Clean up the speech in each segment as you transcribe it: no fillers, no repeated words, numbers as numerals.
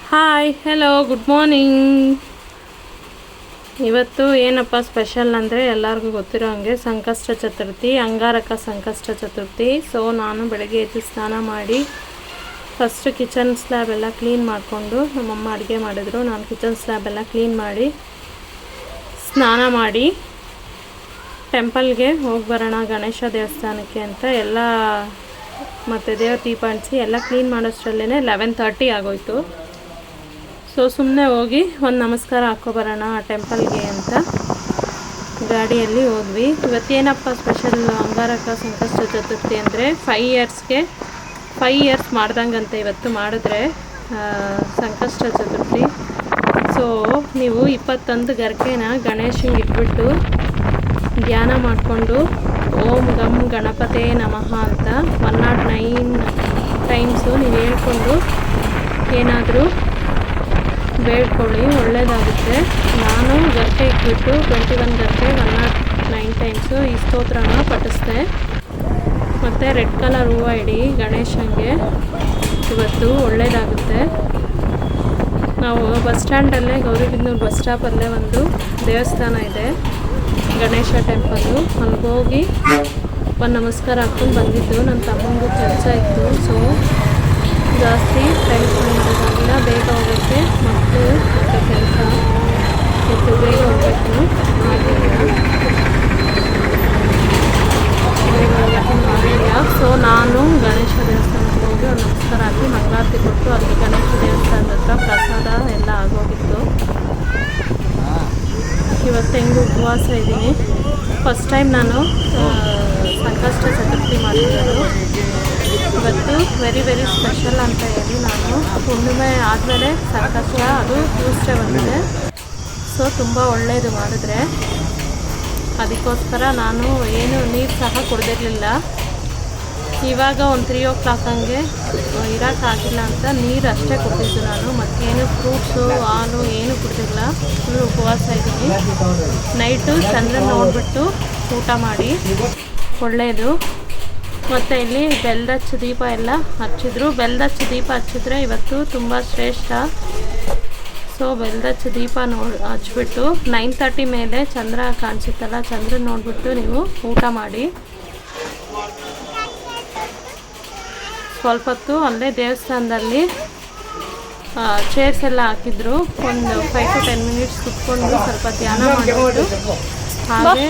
Hi hello good morning. ಇವತ್ತು ಏನಪ್ಪ special ಅಂದರೆ ಎಲ್ಲರಿಗೂ ಗೊತ್ತಿರೋ ಹಾಗೆ ಸಂಕಷ್ಟ ಚತುರ್ಥಿ, ಅಂಗಾರಕ ಸಂಕಷ್ಟ ಚತುರ್ಥಿ. ಸೊ ನಾನು ಬೆಳಗ್ಗೆ ಎದ್ದು ಸ್ನಾನ ಮಾಡಿ ಫಸ್ಟ್ ಕಿಚನ್ ಸ್ಲ್ಯಾಬ್ ಎಲ್ಲ ಕ್ಲೀನ್ ಮಾಡಿಕೊಂಡು, ನಮ್ಮಮ್ಮ ಅಡುಗೆ ಮಾಡಿದ್ರು, ನಾನು ಕಿಚನ್ ಸ್ಲ್ಯಾಬ್ ಎಲ್ಲ ಕ್ಲೀನ್ ಮಾಡಿ ಸ್ನಾನ ಮಾಡಿ ಟೆಂಪಲ್ಗೆ ಹೋಗಿ ಬರೋಣ ಗಣೇಶ ದೇವಸ್ಥಾನಕ್ಕೆ ಅಂತ ಎಲ್ಲ ಮತ್ತು ದೇವ್ರ ದೀಪ ಅಂಟಿಸಿ ಎಲ್ಲ ಕ್ಲೀನ್ ಮಾಡೋಷ್ಟರಲ್ಲೇ 11:30 ಆಗೋಯ್ತು. ಸೊ ಸುಮ್ಮನೆ ಹೋಗಿ ಒಂದು ನಮಸ್ಕಾರ ಹಾಕ್ಕೊಬರೋಣ ಆ ಟೆಂಪಲ್ಗೆ ಅಂತ ಗಾಡಿಯಲ್ಲಿ ಹೋದ್ವಿ. ಇವತ್ತೇನಪ್ಪ ಸ್ಪೆಷಲ್ ಅಂಗಾರಕ ಸಂಕಷ್ಟ ಚತುರ್ಥಿ ಅಂದರೆ 5 ಇಯರ್ಸ್ ಮಾಡ್ದಂಗಂತೆ ಇವತ್ತು ಮಾಡಿದ್ರೆ ಸಂಕಷ್ಟ ಚತುರ್ಥಿ. ಸೊ ನೀವು 21 ಗರ್ಕೆನ ಗಣೇಶಂಗೆ ಇಟ್ಬಿಟ್ಟು ಧ್ಯಾನ ಮಾಡಿಕೊಂಡು ಓಂ ಗಂ ಗಣಪತೇ ನಮಃ ಅಂತ 109 ಟೈಮ್ಸು ನೀವು ಹೇಳ್ಕೊಂಡು ಏನಾದರೂ ಬೇಡ್ಕೊಳ್ಳಿ, ಒಳ್ಳೆಯದಾಗುತ್ತೆ. ನಾನು ಗರ್ಕೆ ಇಟ್ಬಿಟ್ಟು 21 ಗರ್ಕೆ 109 ಟೈಮ್ಸು ಈ ಸ್ತೋತ್ರನ ಪಠಿಸ್ದೆ. ಮತ್ತು ರೆಡ್ ಕಲರ್ ಹೂವು ಇಡಿ ಗಣೇಶಂಗೆ, ಇವತ್ತು ಒಳ್ಳೆಯದಾಗುತ್ತೆ. ನಾವು ಬಸ್ ಸ್ಟ್ಯಾಂಡಲ್ಲೇ ಗೌರಿಬಿದನೂರು ಬಸ್ ಸ್ಟಾಪಲ್ಲೇ ಒಂದು ದೇವಸ್ಥಾನ ಇದೆ, ಗಣೇಶ ಟೆಂಪಲ್ಲು. ಅಲ್ಲಿಗೋಗಿ ಒಂದು ನಮಸ್ಕಾರ ಹಾಕ್ಕೊಂಡು ಬಂದಿದ್ದು. ನನ್ನ ತಮ್ಮಂಗೂ ಕೆಲಸ ಇತ್ತು, ಸೊ ಜಾಸ್ತಿ ಟೈಮ್ ಸ್ಪೆಂಡ್ ಮಾಡೋದಾಗಿಲ್ಲ, ಬೇಗ ಹೋಗೋಕ್ಕೆ ಮತ್ತು ಕೆಲಸ ಮತ್ತು ಬೇಗ ಹೋಗಬೇಕು ಮಾಡಿಲ್ಲ. ಸೊ ನಾನು ಗಣೇಶ ದೇವಸ್ಥಾನಕ್ಕೆ ಹೋಗಿ ಒಂದು ನಮಸ್ಕಾರ ಹಾಕಿ ಮಂಗಳಾರತಿ ಕೊಟ್ಟು ಅಲ್ಲಿ ಗಣೇಶ ದೇವಸ್ಥಾನದ ಹತ್ರ ಪ್ರಸಾದ ಎಲ್ಲ ಆಗೋಗಿತ್ತು. ಇವತ್ತು ಹೆಂಗೂ ಉಪವಾಸ ಇದ್ದೀನಿ. ಫಸ್ಟ್ ಟೈಮ್ ನಾನು ಸಂಕಷ್ಟ ಚತುರ್ಥಿ ಮಾಡ್ತಿರೋದು. ಇವತ್ತು ವೆರಿ ಸ್ಪೆಷಲ್ ಅಂತ ಹೇಳಿ ನಾನು ಹುಣ್ಣಿಮೆ ಆದಮೇಲೆ ಸಂಕಷ್ಟ, ಅದು ಟ್ಯೂಸ್ಡೇ ಬಂದಿದೆ. ಸೊ ತುಂಬ ಒಳ್ಳೆಯದು ಮಾಡಿದ್ರೆ, ಅದಕ್ಕೋಸ್ಕರ ನಾನು ಏನು ನೀರು ಸಹ ಕುಡ್ದಿರಲಿಲ್ಲ. ಇವಾಗ ಒಂದು 3 o'clock ಹಂಗೆ ಇರೋಕ್ಕಾಗಿಲ್ಲ ಅಂತ ನೀರು ಅಷ್ಟೇ ಕುಡಿದಿದ್ದು ನಾನು. ಮತ್ತೇನು ಫ್ರೂಟ್ಸು ಹಾಲು ಏನು ಕುಡಿದಿಲ್ಲ, ಫುಲ್ ಉಪವಾಸ ಇದ್ದೀನಿ. ನೈಟು ಚಂದ್ರನ ನೋಡಿಬಿಟ್ಟು ಊಟ ಮಾಡಿ ಒಳ್ಳೆಯದು. ಮತ್ತು ಇಲ್ಲಿ ಬೆಲ್ಲದಚ್ಚ ದೀಪ ಎಲ್ಲ ಹಚ್ಚಿದ್ರು. ಬೆಲ್ಲದಚ್ಚ ದೀಪ ಹಚ್ಚಿದ್ರೆ ಇವತ್ತು ತುಂಬ ಶ್ರೇಷ್ಠ. ಸೊ ಬೆಲ್ಲದಚ್ಚ ದೀಪ ಹಚ್ಬಿಟ್ಟು 9:30 ಮೇಲೆ ಚಂದ್ರ ಕಾಣಿಸುತ್ತಲ್ಲ, ಚಂದ್ರನ ನೋಡಿಬಿಟ್ಟು ನೀವು ಊಟ ಮಾಡಿ. ಸ್ವಲ್ಪ ಹೊತ್ತು ಅಲ್ಲೇ ದೇವಸ್ಥಾನದಲ್ಲಿ ಚೇರ್ಸ್ ಎಲ್ಲ ಹಾಕಿದ್ರು. ಒಂದು 5 to 10 minutes ಕುತ್ಕೊಂಡು ಸ್ವಲ್ಪ ಧ್ಯಾನ ಮಾಡಿಬಿಟ್ಟು ಹಾಗೆ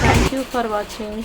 ಥ್ಯಾಂಕ್ ಯು ಫಾರ್ ವಾಚಿಂಗ್.